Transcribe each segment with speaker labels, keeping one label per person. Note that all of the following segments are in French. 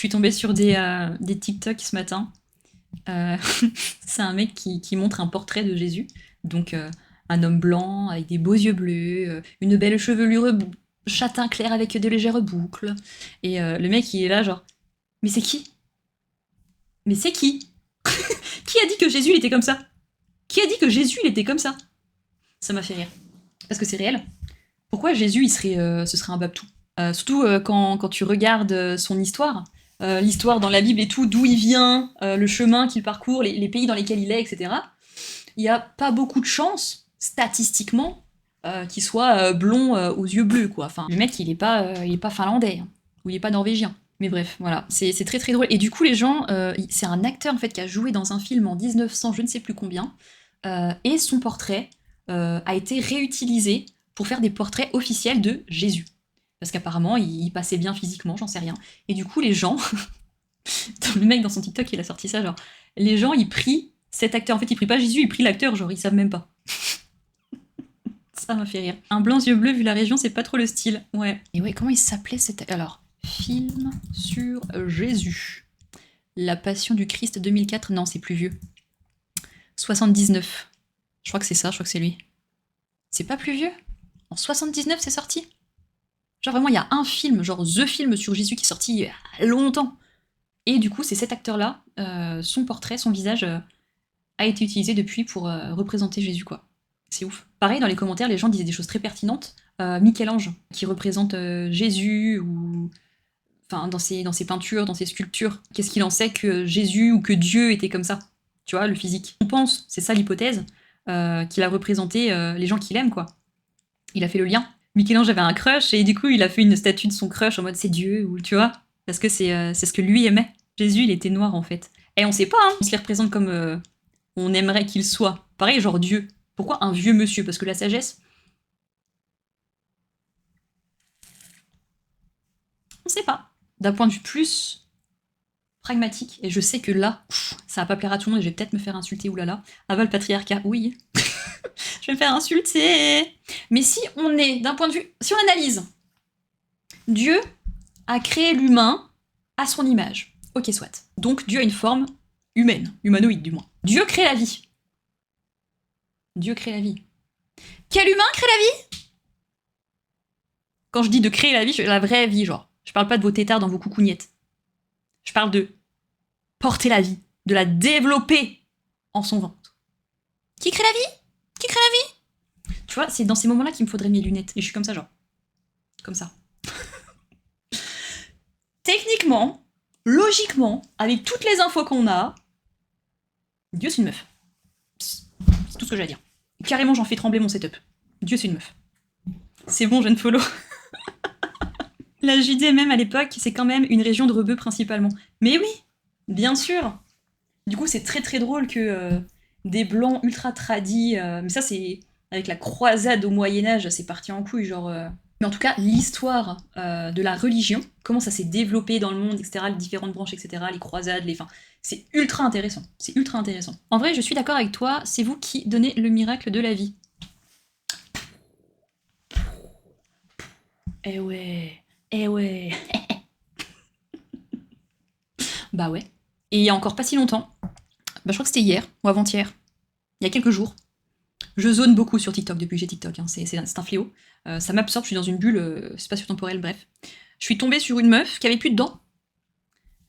Speaker 1: suis tombée sur des TikTok ce matin. Euh, c'est un mec qui montre un portrait de Jésus. Donc, un homme blanc avec des beaux yeux bleus, une belle chevelure châtain clair avec de légères boucles. Et le mec, il est là, genre, mais c'est qui? Mais c'est qui? Qui a dit que Jésus, il était comme ça? Qui a dit que Jésus, il était comme ça? Ça m'a fait rire. Parce que c'est réel. Pourquoi Jésus, ce serait un babtou? Surtout quand tu regardes son histoire, l'histoire dans la Bible et tout, d'où il vient, le chemin qu'il parcourt, les pays dans lesquels il est, etc. Il n'y a pas beaucoup de chances, statistiquement, qu'il soit blond aux yeux bleus, quoi. Enfin, le mec, il est pas finlandais, hein, ou il est pas norvégien. Mais bref, voilà, c'est très très drôle. Et du coup, les gens, c'est un acteur en fait qui a joué dans un film en 1900, je ne sais plus combien, et son portrait a été réutilisé pour faire des portraits officiels de Jésus. Parce qu'apparemment, il passait bien physiquement, j'en sais rien. Et du coup, les gens, le mec dans son TikTok, il a sorti ça, genre, les gens, ils prient cet acteur. En fait, ils prient pas Jésus, ils prient l'acteur, genre, ils savent même pas. Ça m'a fait rire. Un blanc yeux bleus, vu la région, c'est pas trop le style. Ouais. Et ouais, comment il s'appelait cet... Alors, film sur Jésus. La Passion du Christ 2004. Non, c'est plus vieux. 79. Je crois que c'est ça, je crois que c'est lui. C'est pas plus vieux? En 79, c'est sorti? Genre vraiment, il y a un film, genre The Film sur Jésus qui est sorti il y a longtemps. Et du coup, c'est cet acteur-là, son portrait, son visage a été utilisé depuis pour représenter Jésus, quoi. C'est ouf. Pareil, dans les commentaires, les gens disaient des choses très pertinentes. Michel-Ange, qui représente Jésus, ou... Enfin, dans ses peintures, dans ses sculptures, qu'est-ce qu'il en sait que Jésus ou que Dieu était comme ça? Tu vois, le physique. On pense, c'est ça l'hypothèse, qu'il a représenté les gens qu'il aime, quoi. Il a fait le lien. Michel-Ange avait un crush, et du coup, il a fait une statue de son crush en mode c'est Dieu, ou tu vois, parce que c'est ce que lui aimait. Jésus, il était noir, en fait. Et on sait pas, hein, on se les représente comme on aimerait qu'il soit. Pareil, genre Dieu. Pourquoi un vieux monsieur? Parce que la sagesse, on sait pas. D'un point de vue plus pragmatique, et je sais que là, ça va pas plaire à tout le monde, et je vais peut-être me faire insulter, oulala. Ah bah, le patriarcat, oui. Je vais me faire insulter. Mais si on est, d'un point de vue, si on analyse, Dieu a créé l'humain à son image. Ok, soit. Donc Dieu a une forme humaine, humanoïde du moins. Dieu crée la vie. Dieu crée la vie. Quel humain crée la vie? Quand je dis de créer la vie, la vraie vie, genre. Je parle pas de vos tétards dans vos coucougnettes. Je parle de porter la vie, de la développer en son ventre. Qui crée la vie? Qui crée la vie? Tu vois, c'est dans ces moments-là qu'il me faudrait mes lunettes. Et je suis comme ça, genre. Comme ça. Techniquement, logiquement, avec toutes les infos qu'on a, Dieu c'est une meuf. C'est tout ce que j'ai à dire. Carrément, j'en fais trembler mon setup. Dieu c'est une meuf. C'est bon, je ne follow. La Judée, même à l'époque, c'est quand même une région de rebeux principalement. Mais oui, bien sûr. Du coup, c'est très très drôle que des blancs ultra tradis. Mais ça, c'est avec la croisade au Moyen-Âge, c'est parti en couille, genre. Mais en tout cas, l'histoire de la religion, comment ça s'est développé dans le monde, etc., les différentes branches, etc., les croisades, les. Enfin, c'est ultra intéressant. C'est ultra intéressant. En vrai, je suis d'accord avec toi, c'est vous qui donnez le miracle de la vie. Eh ouais. Eh ouais. Bah ouais. Et il y a encore pas si longtemps, bah je crois que c'était hier ou avant-hier, il y a quelques jours. Je zone beaucoup sur TikTok depuis que j'ai TikTok, hein. C'est un fléau. Ça m'absorbe, je suis dans une bulle spatio-temporelle, bref. Je suis tombée sur une meuf qui avait plus de dents.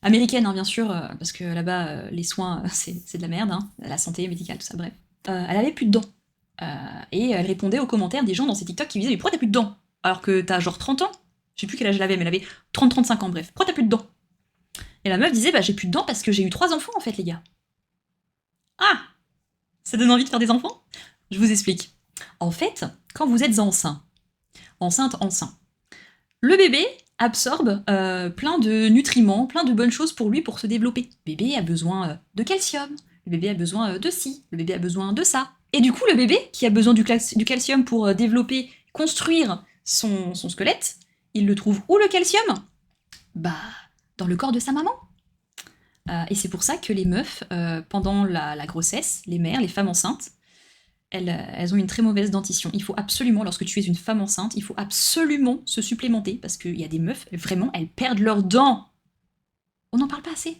Speaker 1: Américaine, hein, bien sûr, parce que là-bas, les soins, c'est de la merde, hein, la santé médicale, tout ça, bref. Elle avait plus de dents. Et elle répondait aux commentaires des gens dans ses TikTok qui me disaient mais pourquoi t'as plus de dents? Alors que t'as genre 30 ans. Je sais plus quel âge elle avait, mais elle avait 30-35 ans, bref. Pourquoi t'as plus de dents? Et la meuf disait bah j'ai plus de dents parce que j'ai eu 3 enfants en fait, les gars. Ah, ça donne envie de faire des enfants? Je vous explique. En fait, quand vous êtes enceinte, le bébé absorbe plein de nutriments, plein de bonnes choses pour lui pour se développer. Le bébé a besoin de calcium, le bébé a besoin de ci, le bébé a besoin de ça. Et du coup, le bébé qui a besoin du calcium pour développer, construire son squelette, il le trouve où le calcium? Bah, dans le corps de sa maman. Et c'est pour ça que les meufs, pendant la grossesse, les mères, les femmes enceintes, elles ont une très mauvaise dentition. Il faut absolument, lorsque tu es une femme enceinte, il faut absolument se supplémenter, parce qu'il y a des meufs, vraiment, elles perdent leurs dents n'en parle pas assez.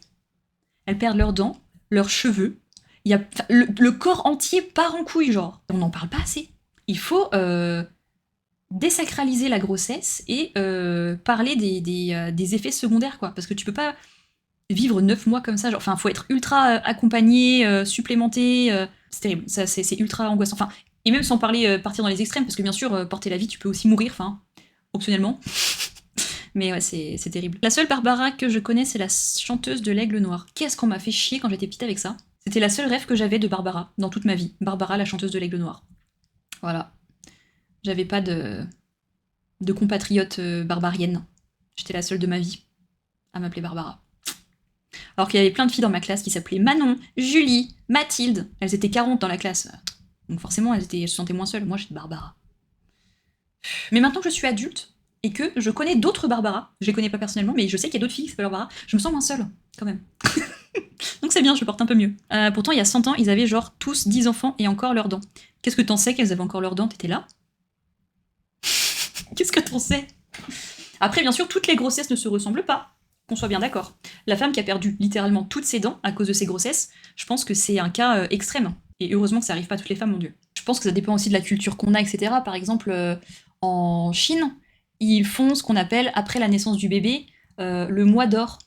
Speaker 1: Elles perdent leurs dents, leurs cheveux. Le corps entier part en couille, genre. On n'en parle pas assez. Il faut désacraliser la grossesse et parler des effets secondaires, quoi. Parce que tu peux pas vivre 9 mois comme ça. Genre, enfin, faut être ultra accompagné, supplémenté. C'est terrible. Ça, c'est ultra angoissant. Enfin, et même sans parler partir dans les extrêmes, parce que bien sûr, porter la vie, tu peux aussi mourir, enfin, optionnellement. Mais ouais, c'est terrible. La seule Barbara que je connais, c'est la chanteuse de l'Aigle Noir. Qu'est-ce qu'on m'a fait chier quand j'étais petite avec ça. C'était la seule rêve que j'avais de Barbara dans toute ma vie. Barbara, la chanteuse de l'Aigle Noir. Voilà. J'avais pas de compatriote barbarienne. J'étais la seule de ma vie à m'appeler Barbara. Alors qu'il y avait plein de filles dans ma classe qui s'appelaient Manon, Julie, Mathilde. Elles étaient 40 dans la classe. Donc forcément, elles se sentaient moins seules. Moi, j'étais Barbara. Mais maintenant que je suis adulte, et que je connais d'autres Barbara, je les connais pas personnellement, mais je sais qu'il y a d'autres filles qui s'appellent Barbara, je me sens moins seule, quand même. Donc c'est bien, je le porte un peu mieux. Pourtant, il y a 100 ans, ils avaient genre tous 10 enfants et encore leurs dents. Qu'est-ce que t'en sais qu'elles avaient encore leurs dents? T'étais là? Qu'est-ce que t'en sais? Après, bien sûr, toutes les grossesses ne se ressemblent pas, qu'on soit bien d'accord. La femme qui a perdu littéralement toutes ses dents à cause de ses grossesses, je pense que c'est un cas extrême. Et heureusement que ça arrive pas à toutes les femmes, mon Dieu. Je pense que ça dépend aussi de la culture qu'on a, etc. Par exemple, en Chine, ils font ce qu'on appelle, après la naissance du bébé, le mois d'or.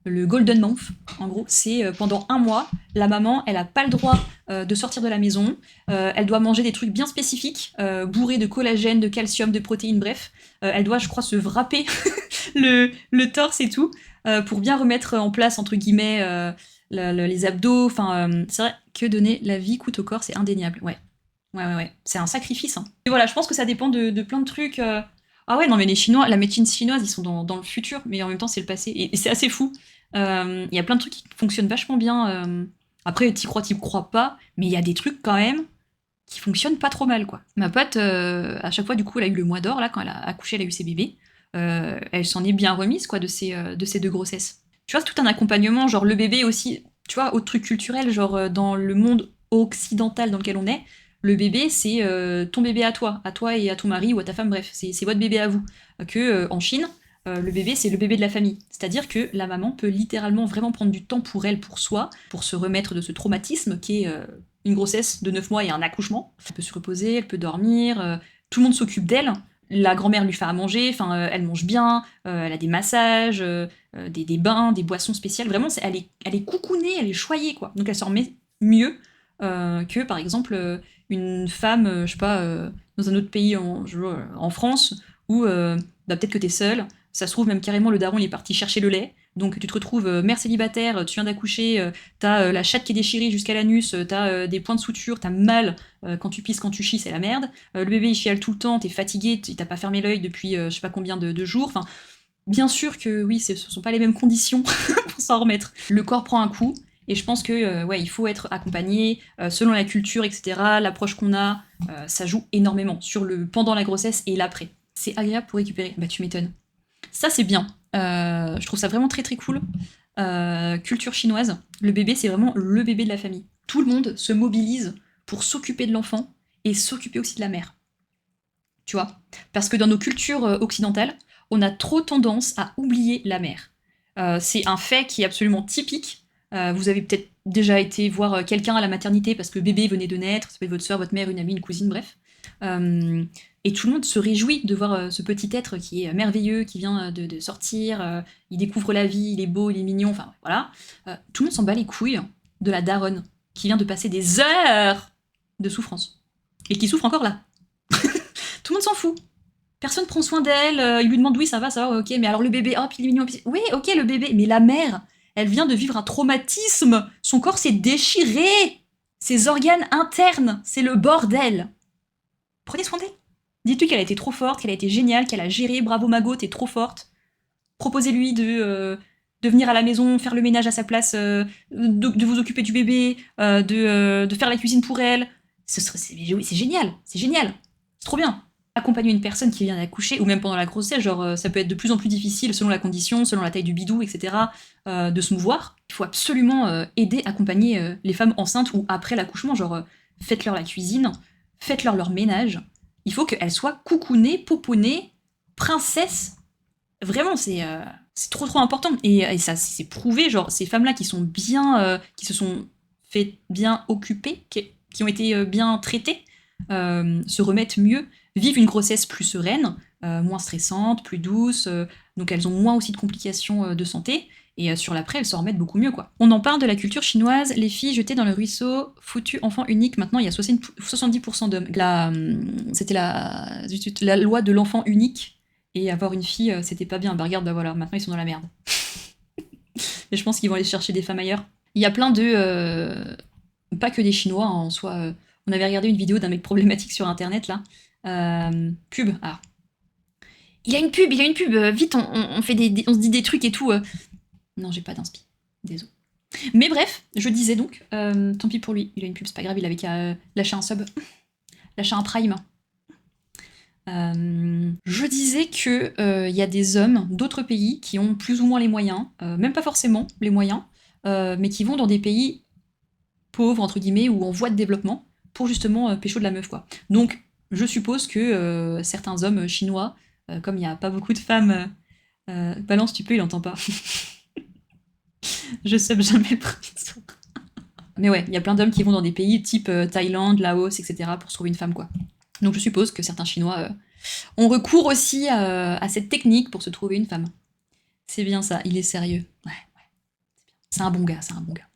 Speaker 1: Le golden month, en gros, c'est pendant 1 mois, la maman, elle a pas le droit de sortir de la maison, elle doit manger des trucs bien spécifiques, bourrés de collagène, de calcium, de protéines, bref. Elle doit, je crois, se wrapper le torse et tout, pour bien remettre en place, entre guillemets, les abdos. Enfin, c'est vrai que donner la vie coûte au corps, c'est indéniable, ouais. Ouais. C'est un sacrifice, hein. Et voilà, je pense que ça dépend de plein de trucs. Ah ouais, non, mais les Chinois, la médecine chinoise, ils sont dans le futur, mais en même temps, c'est le passé. Et c'est assez fou. Il y a plein de trucs qui fonctionnent vachement bien. Après, t'y crois pas, mais il y a des trucs quand même qui fonctionnent pas trop mal, quoi. Ma pote, à chaque fois, du coup, elle a eu le mois d'or, là, quand elle a accouché, elle a eu ses bébés. Elle s'en est bien remise, quoi, de ces 2 grossesses. Tu vois, c'est tout un accompagnement, genre le bébé aussi, tu vois, autre truc culturel, genre dans le monde occidental dans lequel on est, le bébé, c'est ton bébé à toi et à ton mari ou à ta femme, bref, c'est votre bébé à vous. En Chine, le bébé, c'est le bébé de la famille. C'est-à-dire que la maman peut littéralement vraiment prendre du temps pour elle, pour soi, pour se remettre de ce traumatisme qui est une grossesse de 9 mois et un accouchement. Elle peut se reposer, elle peut dormir, tout le monde s'occupe d'elle. La grand-mère lui fait à manger, enfin, elle mange bien, elle a des massages, des bains, des boissons spéciales. Vraiment, elle est coucounée, elle est choyée, quoi. Donc elle s'en remet mieux que, par exemple, une femme, je sais pas, dans un autre pays, en France, où peut-être que t'es seule, ça se trouve même carrément le daron il est parti chercher le lait, donc tu te retrouves mère célibataire, tu viens d'accoucher, t'as la chatte qui est déchirée jusqu'à l'anus, t'as des points de suture, t'as mal quand tu pisses, quand tu chies, c'est la merde, le bébé il chiale tout le temps, t'es fatigué, t'as pas fermé l'œil depuis je sais pas combien de jours, enfin, bien sûr que oui, ce sont pas les mêmes conditions pour s'en remettre. Le corps prend un coup, et je pense que ouais, il faut être accompagné selon la culture, etc. L'approche qu'on a, ça joue énormément sur le pendant la grossesse et l'après. C'est agréable pour récupérer. Bah tu m'étonnes. Ça c'est bien. Je trouve ça vraiment très très cool. Culture chinoise, le bébé c'est vraiment le bébé de la famille. Tout le monde se mobilise pour s'occuper de l'enfant et s'occuper aussi de la mère. Tu vois? Parce que dans nos cultures occidentales, on a trop tendance à oublier la mère. C'est un fait qui est absolument typique. Vous avez peut-être déjà été voir quelqu'un à la maternité parce que le bébé venait de naître, ça peut être votre soeur, votre mère, une amie, une cousine, bref. Et tout le monde se réjouit de voir ce petit être qui est merveilleux, qui vient de sortir, il découvre la vie, il est beau, il est mignon, enfin voilà. Tout le monde s'en bat les couilles de la daronne qui vient de passer des heures de souffrance. Et qui souffre encore là. Tout le monde s'en fout. Personne prend soin d'elle, il lui demande oui ça va, ok, mais alors le bébé, hop, il est mignon. Oui, ok, le bébé, mais la mère, elle vient de vivre un traumatisme, son corps s'est déchiré, ses organes internes, c'est le bordel. Prenez soin d'elle. Dites-lui qu'elle a été trop forte, qu'elle a été géniale, qu'elle a géré, bravo Mago, t'es trop forte. Proposez-lui de venir à la maison, faire le ménage à sa place, de vous occuper du bébé, de faire la cuisine pour elle. C'est génial, c'est génial, c'est trop bien. Accompagner une personne qui vient d'accoucher, ou même pendant la grossesse, genre ça peut être de plus en plus difficile selon la condition, selon la taille du bidou, etc., de se mouvoir. Il faut absolument aider, accompagner les femmes enceintes ou après l'accouchement, genre faites-leur la cuisine, faites-leur leur ménage. Il faut qu'elles soient coucounées, pouponnées, princesses. Vraiment, c'est C'est trop trop important. Et ça, c'est prouvé, genre, ces femmes-là qui sont bien, qui se sont fait bien occuper, qui ont été bien traitées, se remettent mieux, vivent une grossesse plus sereine, moins stressante, plus douce, donc elles ont moins aussi de complications de santé, et sur l'après, elles s'en remettent beaucoup mieux, quoi. On en parle de la culture chinoise, les filles jetées dans le ruisseau, foutu enfant unique, maintenant il y a 70% d'hommes. C'était la loi de l'enfant unique, et avoir une fille, c'était pas bien. Bah regarde, bah voilà, maintenant ils sont dans la merde. Et je pense qu'ils vont aller chercher des femmes ailleurs. Il y a plein de... pas que des Chinois, hein, en soi. On avait regardé une vidéo d'un mec problématique sur Internet, là. Pub. Ah. Il a une pub, vite, on fait on se dit des trucs et tout. Non, j'ai pas d'inspi. Désolé. Mais bref, je disais donc, tant pis pour lui, il a une pub, c'est pas grave, il avait qu'à lâcher un sub, lâcher un prime. Je disais que y a des hommes d'autres pays qui ont plus ou moins les moyens, même pas forcément les moyens, mais qui vont dans des pays pauvres, entre guillemets, ou en voie de développement, pour justement pécho de la meuf, quoi. Donc, je suppose que certains hommes chinois, comme il n'y a pas beaucoup de femmes... balance, tu peux, il entend pas. Je sub jamais le premier soir. Mais ouais, il y a plein d'hommes qui vont dans des pays type Thaïlande, Laos, etc. pour se trouver une femme, quoi. Donc je suppose que certains Chinois ont recours aussi à cette technique pour se trouver une femme. C'est bien ça, il est sérieux. Ouais, ouais. C'est un bon gars, c'est un bon gars.